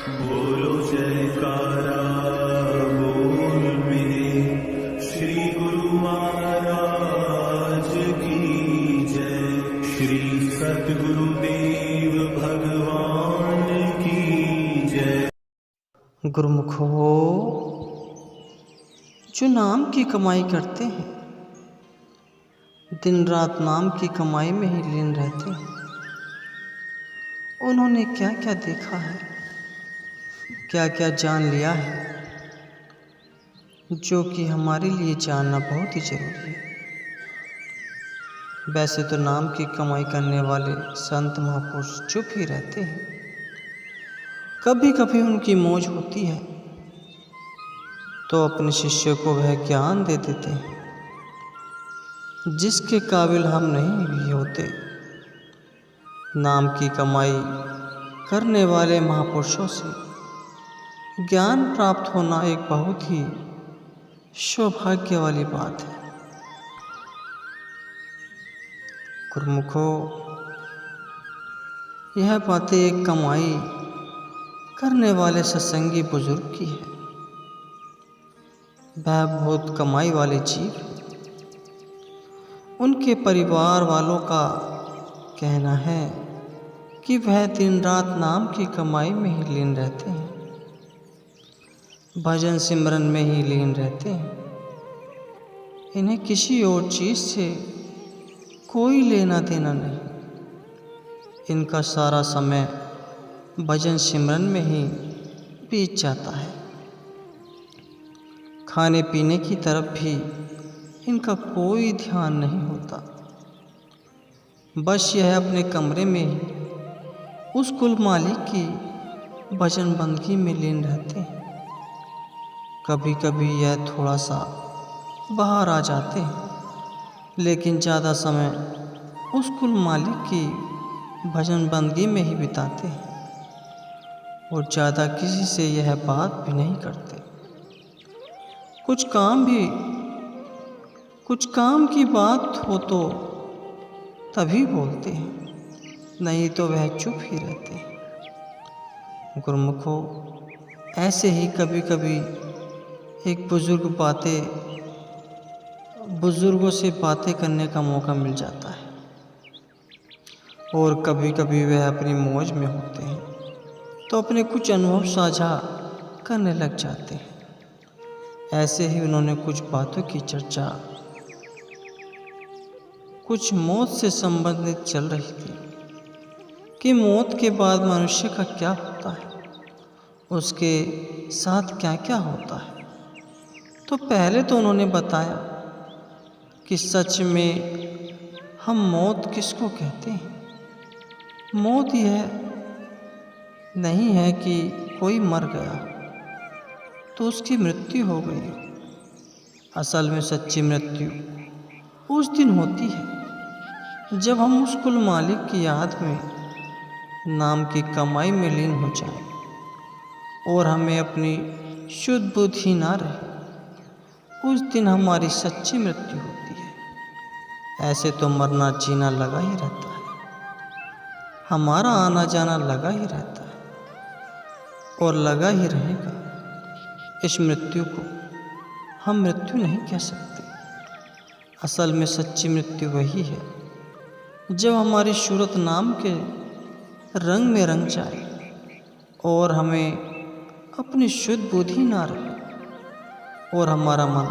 बोलो जयकारा बोल मेरे श्री गुरु महाराज की जय। श्री सतगुरुदेव भगवान की जय। गुरुमुखो, जो नाम की कमाई करते हैं, दिन रात नाम की कमाई में ही लीन रहते हैं, उन्होंने क्या क्या देखा है, क्या क्या जान लिया है, जो कि हमारे लिए जानना बहुत ही जरूरी है। वैसे तो नाम की कमाई करने वाले संत महापुरुष चुप ही रहते हैं। कभी कभी उनकी मौज होती है तो अपने शिष्य को वह ज्ञान दे देते हैं जिसके काबिल हम नहीं भी होते। नाम की कमाई करने वाले महापुरुषों से ज्ञान प्राप्त होना एक बहुत ही सौभाग्य वाली बात है। गुरुमुखो, यह बातें एक कमाई करने वाले सत्संगी बुजुर्ग की है। वह बहुत कमाई वाले जीव है। उनके परिवार वालों का कहना है कि वह दिन रात नाम की कमाई में ही लीन रहते हैं, भजन सिमरन में ही लीन रहते हैं। इन्हें किसी और चीज़ से कोई लेना देना नहीं। इनका सारा समय भजन सिमरन में ही बीत जाता है। खाने पीने की तरफ भी इनका कोई ध्यान नहीं होता। बस यह अपने कमरे में ही उस कुल मालिक की भजन बंदगी में लीन रहते हैं। कभी कभी यह थोड़ा सा बाहर आ जाते हैं, लेकिन ज़्यादा समय उस कुल मालिक की भजन बंदगी में ही बिताते हैं और ज़्यादा किसी से यह बात भी नहीं करते। कुछ काम की बात हो तो तभी बोलते हैं, नहीं तो वह चुप ही रहते हैं। गुरुमुखो, ऐसे ही कभी कभी एक बुजुर्गों से बातें करने का मौका मिल जाता है और कभी कभी वह अपनी मौज में होते हैं तो अपने कुछ अनुभव साझा करने लग जाते हैं। ऐसे ही उन्होंने कुछ बातों की चर्चा कुछ मौत से संबंधित चल रही थी कि मौत के बाद मनुष्य का क्या होता है, उसके साथ क्या क्या होता है। तो पहले तो उन्होंने बताया कि सच में हम मौत किसको कहते हैं। मौत यह नहीं है कि कोई मर गया तो उसकी मृत्यु हो गई। असल में सच्ची मृत्यु उस दिन होती है जब हम उस कुल मालिक की याद में नाम की कमाई में लीन हो जाए और हमें अपनी शुद्ध बुद्धि ना रहे। उस दिन हमारी सच्ची मृत्यु होती है। ऐसे तो मरना जीना लगा ही रहता है, हमारा आना जाना लगा ही रहता है और लगा ही रहेगा। इस मृत्यु को हम मृत्यु नहीं कह सकते। असल में सच्ची मृत्यु वही है जब हमारी सूरत नाम के रंग में रंग जाए और हमें अपनी शुद्ध बुद्धि ना रहे और हमारा मन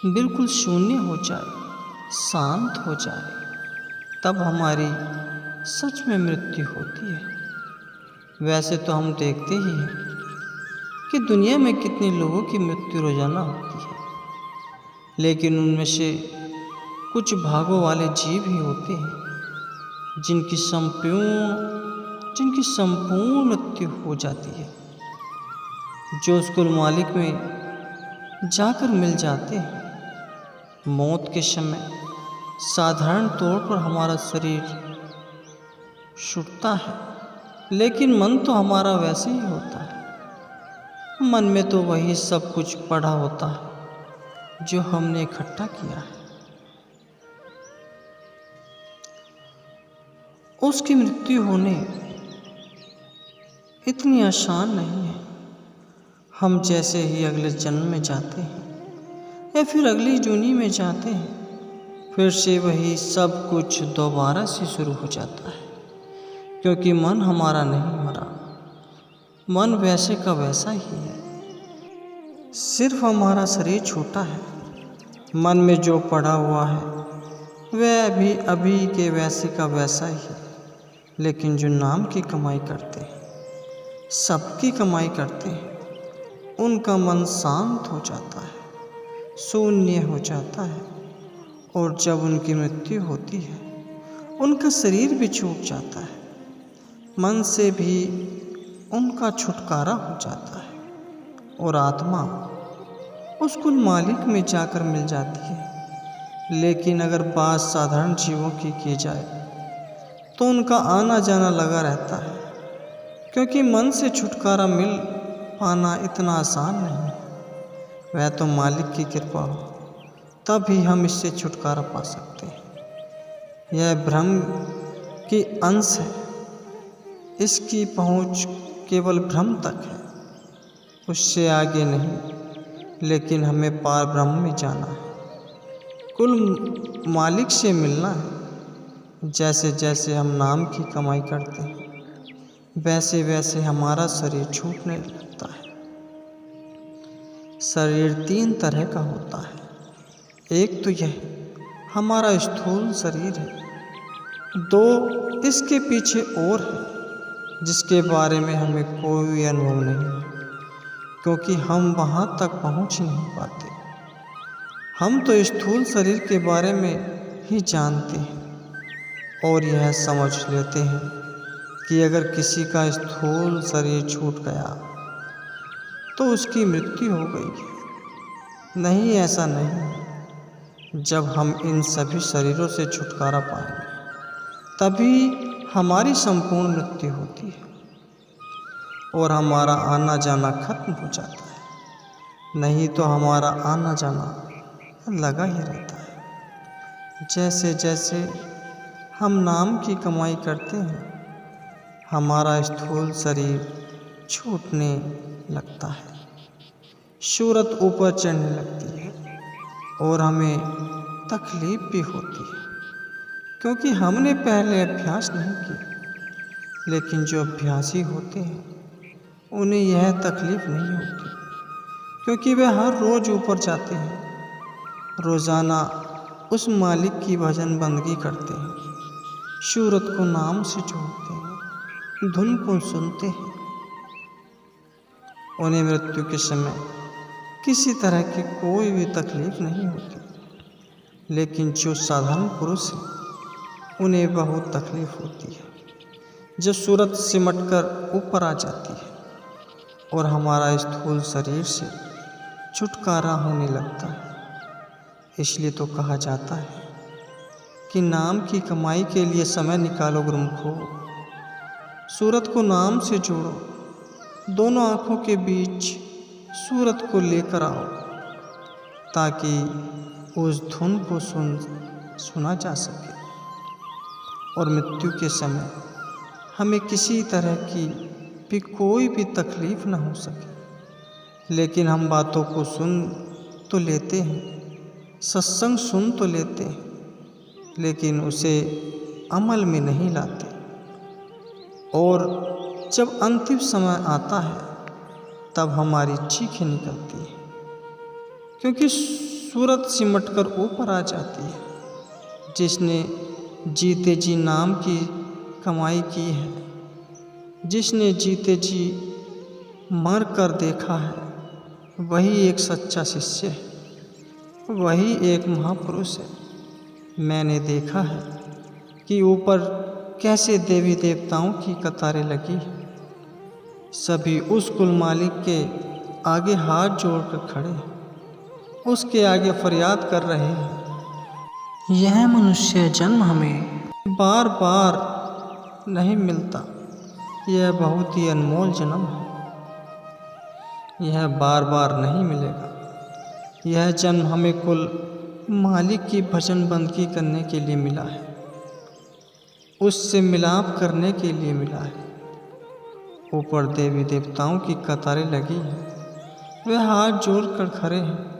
बिल्कुल शून्य हो जाए, शांत हो जाए, तब हमारी सच में मृत्यु होती है। वैसे तो हम देखते ही हैं कि दुनिया में कितने लोगों की मृत्यु रोजाना होती है, लेकिन उनमें से कुछ भागों वाले जीव ही होते हैं जिनकी संपूर्ण मृत्यु हो जाती है, जो उस कुल मालिक में जाकर मिल जाते हैं। मौत के समय साधारण तौर पर हमारा शरीर छूटता है, लेकिन मन तो हमारा वैसे ही होता है। मन में तो वही सब कुछ पड़ा होता है जो हमने इकट्ठा किया है। उसकी मृत्यु होने इतनी आसान नहीं है। हम जैसे ही अगले जन्म में जाते हैं या फिर अगली जूनी में जाते हैं, फिर से वही सब कुछ दोबारा से शुरू हो जाता है, क्योंकि मन हमारा नहीं मरा। मन वैसे का वैसा ही है, सिर्फ हमारा शरीर छोटा है। मन में जो पड़ा हुआ है वह भी अभी के वैसे का वैसा ही है, लेकिन जो नाम की कमाई करते हैं, सबकी कमाई करते हैं, उनका मन शांत हो जाता है, शून्य हो जाता है, और जब उनकी मृत्यु होती है उनका शरीर भी छूट जाता है। मन से भी उनका छुटकारा हो जाता है और आत्मा उस कुल मालिक में जाकर मिल जाती है। लेकिन अगर बात साधारण जीवों की जाए तो उनका आना जाना लगा रहता है, क्योंकि मन से छुटकारा मिल पाना इतना आसान नहीं। वह तो मालिक की कृपा हो तभी हम इससे छुटकारा पा सकते हैं। यह भ्रम की अंश है, इसकी पहुंच केवल भ्रम तक है, उससे आगे नहीं। लेकिन हमें पार ब्रह्म में जाना है, कुल मालिक से मिलना है। जैसे जैसे हम नाम की कमाई करते हैं वैसे वैसे हमारा शरीर छूटने लगता है। शरीर 3 तरह का होता है। एक तो यह हमारा स्थूल शरीर है, 2 इसके पीछे और है जिसके बारे में हमें कोई अनुभव नहीं है, क्योंकि हम वहाँ तक पहुँच नहीं पाते। हम तो स्थूल शरीर के बारे में ही जानते हैं और यह समझ लेते हैं कि अगर किसी का स्थूल शरीर छूट गया तो उसकी मृत्यु हो गई। नहीं, ऐसा नहीं। जब हम इन सभी शरीरों से छुटकारा पाएंगे तभी हमारी संपूर्ण मृत्यु होती है और हमारा आना जाना खत्म हो जाता है। नहीं तो हमारा आना जाना लगा ही रहता है। जैसे जैसे हम नाम की कमाई करते हैं हमारा स्थूल शरीर छूटने लगता है, सूरत ऊपर चढ़ने लगती है और हमें तकलीफ भी होती है, क्योंकि हमने पहले अभ्यास नहीं किया। लेकिन जो अभ्यासी होते हैं उन्हें यह तकलीफ नहीं होती, क्योंकि वे हर रोज़ ऊपर जाते हैं, रोज़ाना उस मालिक की भजन बंदगी करते हैं, सूरत को नाम से जोड़ते हैं, धुन को सुनते हैं। उन्हें मृत्यु के समय किसी तरह की कोई भी तकलीफ नहीं होती। लेकिन जो साधारण पुरुष हैं उन्हें बहुत तकलीफ होती है जब सूरत सिमटकर ऊपर आ जाती है और हमारा स्थूल शरीर से छुटकारा होने लगता है। इसलिए तो कहा जाता है कि नाम की कमाई के लिए समय निकालो गुरुमुखो, सूरत को नाम से जोड़ो, दोनों आँखों के बीच सूरत को लेकर आओ, ताकि उस धुन को सुना जा सके और मृत्यु के समय हमें किसी तरह की भी कोई भी तकलीफ न हो सके। लेकिन हम बातों को सुन तो लेते हैं, सत्संग सुन तो लेते हैं, लेकिन उसे अमल में नहीं लाते। और जब अंतिम समय आता है तब हमारी चीखें निकलती हैं, क्योंकि सूरत सिमटकर ऊपर आ जाती है। जिसने जीते जी नाम की कमाई की है, जिसने जीते जी मर कर देखा है, वही एक सच्चा शिष्य है, वही एक महापुरुष है। मैंने देखा है कि ऊपर कैसे देवी देवताओं की कतारें लगी, सभी उस कुल मालिक के आगे हाथ जोड़कर खड़े, उसके आगे फरियाद कर रहे हैं। यह मनुष्य जन्म हमें बार बार नहीं मिलता, यह बहुत ही अनमोल जन्म है, यह बार बार नहीं मिलेगा। यह जन्म हमें कुल मालिक की भजन बंदगी करने के लिए मिला है, उससे मिलाप करने के लिए मिला है। ऊपर देवी देवताओं की कतारें लगी हैं। वे हाथ जोड़कर खड़े हैं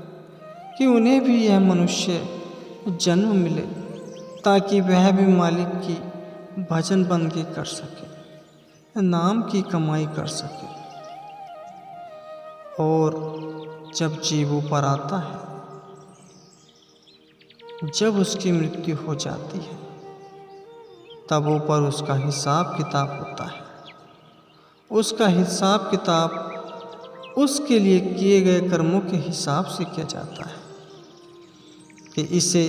कि उन्हें भी यह मनुष्य जन्म मिले ताकि वह भी मालिक की भजन बंदगी कर सके, नाम की कमाई कर सके। और जब जीव ऊपर आता है, जब उसकी मृत्यु हो जाती है, तब ऊपर उसका हिसाब किताब होता है। उसका हिसाब किताब उसके लिए किए गए कर्मों के हिसाब से किया जाता है कि इसे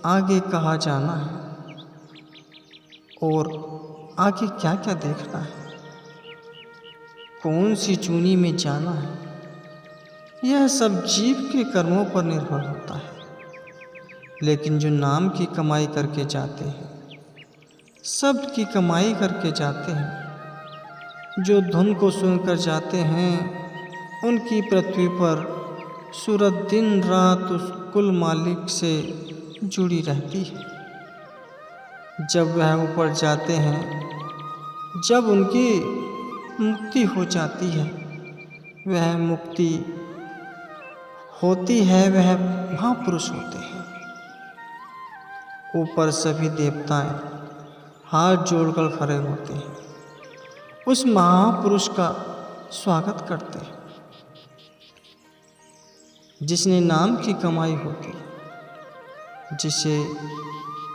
आगे कहाँ जाना है और आगे क्या क्या देखना है, कौन सी चूनी में जाना है। यह सब जीव के कर्मों पर निर्भर होता है। लेकिन जो नाम की कमाई करके जाते हैं, शब्द की कमाई करके जाते हैं, जो धुन को सुनकर जाते हैं, उनकी पृथ्वी पर सूरत दिन रात उस कुल मालिक से जुड़ी रहती है। जब वह ऊपर जाते हैं, जब उनकी मुक्ति हो जाती है, वह मुक्ति होती है, वह महापुरुष होते हैं। ऊपर सभी देवताएं हाथ जोड़कर खड़े होते हैं, उस महापुरुष का स्वागत करते हैं जिसने नाम की कमाई होती है, जिसे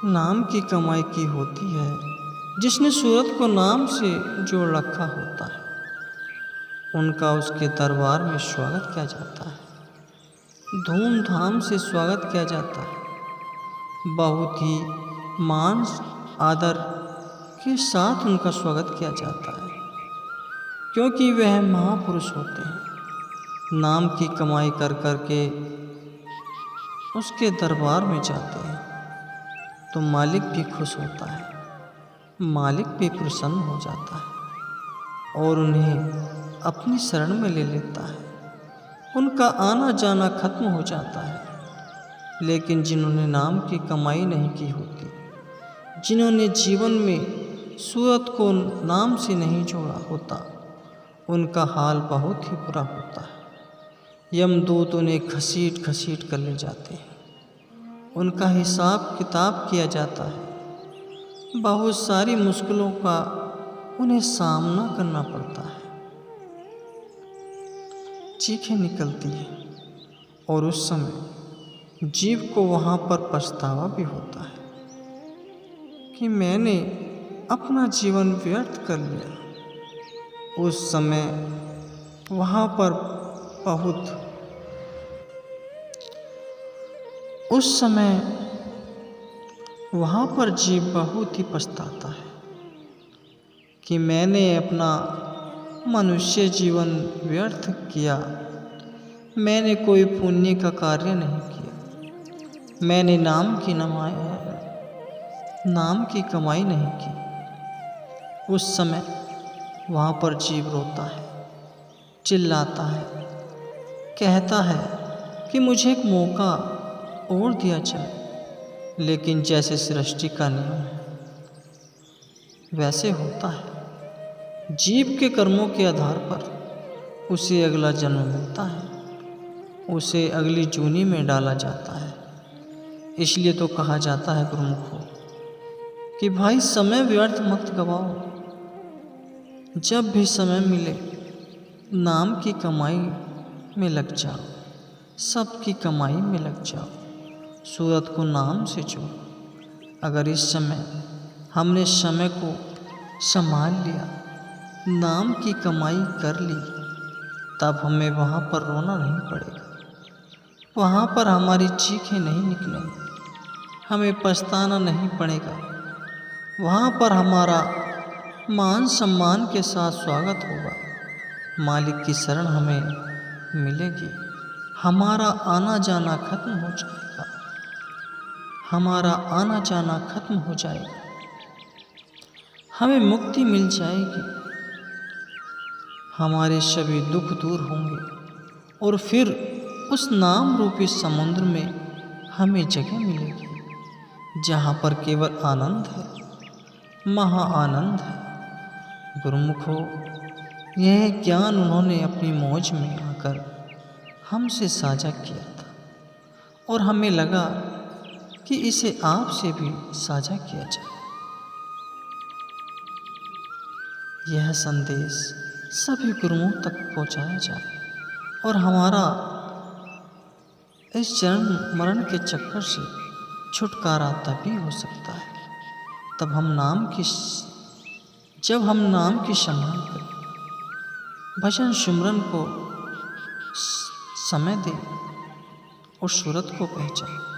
नाम की कमाई की होती है, जिसने सूरत को नाम से जोड़ रखा होता है। उनका उसके दरबार में स्वागत किया जाता है, धूमधाम से स्वागत किया जाता है। बहुत ही मान आदर के साथ उनका स्वागत किया जाता है, क्योंकि वह महापुरुष होते हैं। नाम की कमाई कर कर के उसके दरबार में जाते हैं तो मालिक भी खुश होता है, मालिक भी प्रसन्न हो जाता है और उन्हें अपनी शरण में ले लेता है। उनका आना जाना खत्म हो जाता है। लेकिन जिन्होंने नाम की कमाई नहीं की होती, जिन्होंने जीवन में सूरत को नाम से नहीं जोड़ा होता, उनका हाल बहुत ही बुरा होता है। यमदूत उन्हें घसीट घसीट कर ले जाते हैं, उनका हिसाब किताब किया जाता है। बहुत सारी मुश्किलों का उन्हें सामना करना पड़ता है, चीखें निकलती हैं और उस समय जीव को वहाँ पर पछतावा भी होता है कि मैंने अपना जीवन व्यर्थ कर लिया। उस समय वहाँ पर जीव बहुत ही पछताता है कि मैंने अपना मनुष्य जीवन व्यर्थ किया, मैंने कोई पुण्य का कार्य नहीं किया, मैंने नाम की कमाई नहीं की। उस समय वहाँ पर जीव रोता है, चिल्लाता है, कहता है कि मुझे एक मौका और दिया जाए। लेकिन जैसे सृष्टि का नियम है वैसे होता है। जीव के कर्मों के आधार पर उसे अगला जन्म मिलता है, उसे अगली जूनी में डाला जाता है। इसलिए तो कहा जाता है गुरुमुखों कि भाई समय व्यर्थ मत गवाओ। जब भी समय मिले नाम की कमाई में लग जाओ, सबकी कमाई में लग जाओ, सूरत को नाम से जोड़ो। अगर इस समय हमने समय को संभाल लिया, नाम की कमाई कर ली, तब हमें वहाँ पर रोना नहीं पड़ेगा, वहाँ पर हमारी चीखें नहीं निकलेंगी, हमें पछताना नहीं पड़ेगा। वहाँ पर हमारा मान सम्मान के साथ स्वागत होगा, मालिक की शरण हमें मिलेगी, हमारा आना जाना खत्म हो जाएगा, हमारा आना जाना खत्म हो जाएगा, हमें मुक्ति मिल जाएगी, हमारे सभी दुख दूर होंगे और फिर उस नाम रूपी समुद्र में हमें जगह मिलेगी जहाँ पर केवल आनंद है, महा आनंद है। गुरुमुखो, यह ज्ञान उन्होंने अपनी मौज में आकर हमसे साझा किया था और हमें लगा कि इसे आपसे भी साझा किया जाए। यह संदेश सभी गुरुओं तक पहुंचाया जाए और हमारा इस जन्म मरण के चक्कर से छुटकारा तभी हो सकता है जब हम नाम की सम्मान करें, भजन सिमरन को समय दें और सूरत को पहचानें।